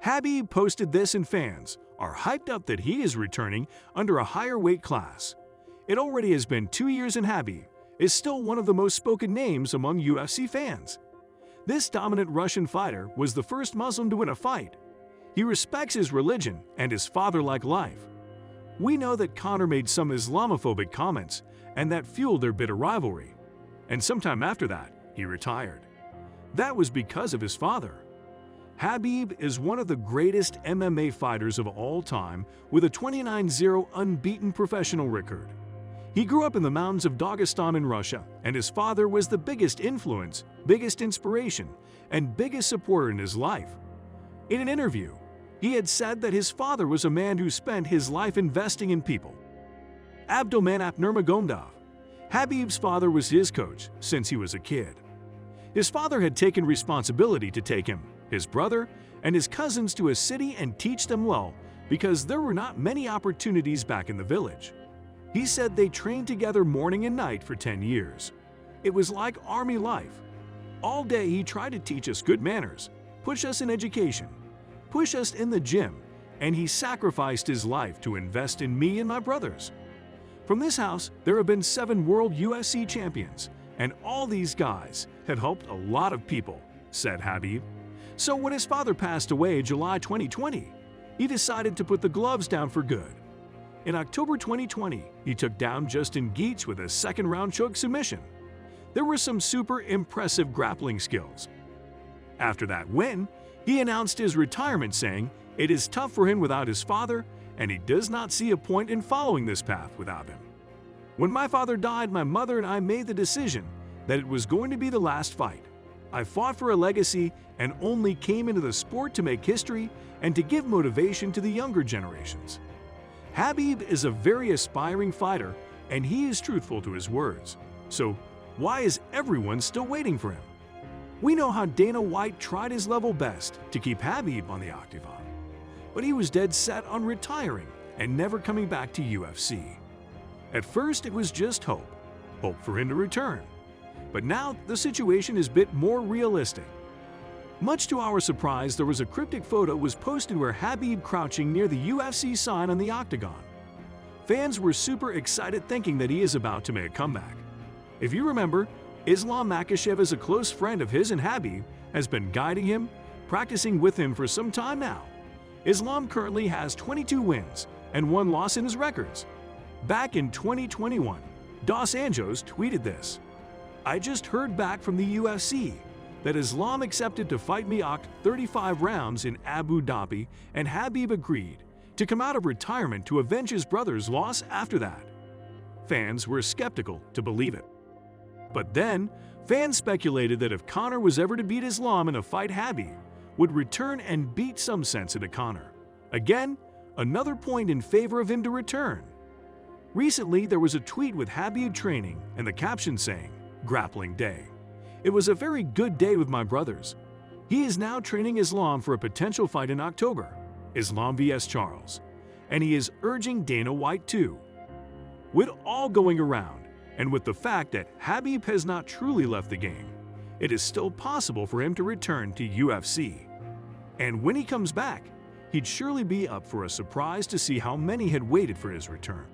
Khabib posted this and fans are hyped up that he is returning under a higher weight class. It already has been 2 years and Khabib is still one of the most spoken names among UFC fans. This dominant Russian fighter was the first Muslim to win a fight. He respects his religion and his father-like life. We know that Conor made some Islamophobic comments and that fueled their bitter rivalry. And sometime after that, he retired. That was because of his father. Khabib is one of the greatest MMA fighters of all time with a 29-0 unbeaten professional record. He grew up in the mountains of Dagestan in Russia, and his father was the biggest influence, biggest inspiration, and biggest supporter in his life. In an interview, he had said that his father was a man who spent his life investing in people. Khabib Nurmagomedov. Khabib's father was his coach since he was a kid. His father had taken responsibility to take him, his brother, and his cousins to a city and teach them well because there were not many opportunities back in the village. He said they trained together morning and night for 10 years. It was like army life. All day he tried to teach us good manners, push us in education, push us in the gym, and he sacrificed his life to invest in me and my brothers. From this house, there have been 7 world UFC champions, and all these guys have helped a lot of people, said Khabib. So when his father passed away in July 2020, he decided to put the gloves down for good. In October 2020, he took down Justin Gaethje with a second-round choke submission. There were some super impressive grappling skills. After that win, he announced his retirement, saying it is tough for him without his father, and he does not see a point in following this path without him. When my father died, my mother and I made the decision that it was going to be the last fight. I fought for a legacy and only came into the sport to make history and to give motivation to the younger generations. Khabib is a very aspiring fighter, and he is truthful to his words. So why is everyone still waiting for him? We know how Dana White tried his level best to keep Khabib on the octagon, but he was dead set on retiring and never coming back to UFC. At first, it was just hope for him to return. But now the situation is a bit more realistic. Much to our surprise, there was a cryptic photo was posted where Khabib crouching near the UFC sign on the octagon. Fans were super excited thinking that he is about to make a comeback. If you remember, Islam Makhachev is a close friend of his, and Khabib has been guiding him, practicing with him for some time now. Islam currently has 22 wins and 1 loss in his records. Back in 2021, Dos Anjos tweeted this: "I just heard back from the UFC that Islam accepted to fight me 35 rounds in Abu Dhabi, and Khabib agreed to come out of retirement to avenge his brother's loss after that." Fans were skeptical to believe it. But then, fans speculated that if Conor was ever to beat Islam in a fight, Khabib would return and beat some sense into Conor. Again, another point in favor of him to return. Recently, there was a tweet with Khabib training and the caption saying, "Grappling Day. It was a very good day with my brothers." He is now training Islam for a potential fight in October, Islam vs Charles, and he is urging Dana White too. With all going around, and with the fact that Khabib has not truly left the game, it is still possible for him to return to UFC. And when he comes back, he'd surely be up for a surprise to see how many had waited for his return.